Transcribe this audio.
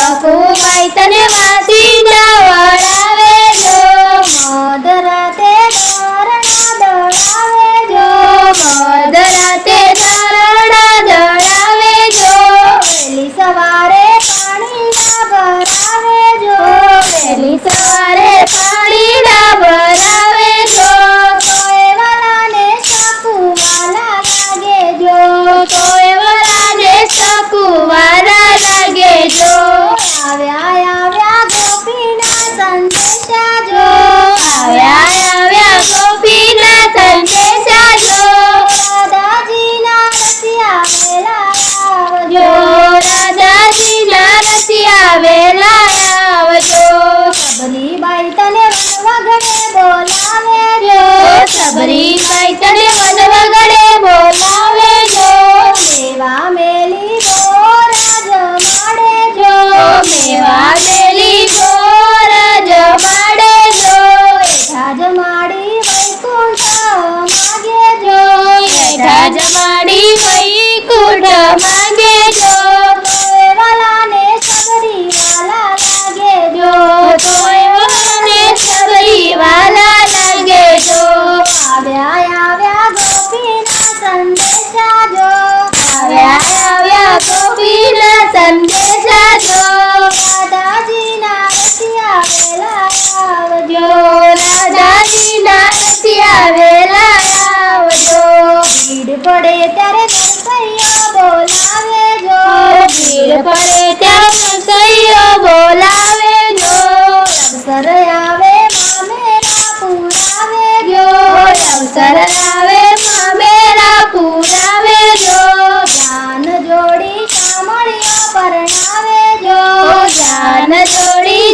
સખુબાઈ તને વાસી વળાવે જો મધરાતે ધરણા દળાવે જો મધરાતે ધરણા દળાવે જો વહેલી સવારે પાણી ના ભરાવે જો વહેલી સવારે પાણી ના ભરાવે જો તોય વાલાને સાકુવાલા લાગે જો તોય વરાને સકુવારા લાગે જો આવ્યા ગોપીના સંદેશા જો આવ્યા ગોપીના સંદેશા જો દાદાજીના રસિયા વેલા આવજો રાધાજીના રસિયા વેલા આવજો સબરીબાઈ તને વગડે બોલાવે જો સબરીબાઈ તને વનવગડે બોલાવે જો સેવા મેલી તો રાજ માડે જો મેવા મેલી ચોર જમાડે જો રાજ માડી વૈકુંઠ માગે જો બેઠા જમાડી વૈકુંઠ માગે જો તોય વાલાને સબરી વાલા લાગે જો તોય વરાને સબરી વાલા લાગે જો આવ્યા ગોપીના સંદેશા જો આવ્યા ગોપીના સંદેશા જો દાદાજીના રસિયા વેલા આવજો રાધાજીના રસિયા વેલા આવજો ભીડ પડે ત્યારે દસૈયો બોલાવે જો ભીડ પડે ત્યાં કઈઓ બોલાવે જો અવસર આવે મામેરા પુરાવે જો અવસર આવે મામેરા પુરાવે જો ધ્યાન જોડી કામળિયો પરણાવે જો જાન જોડી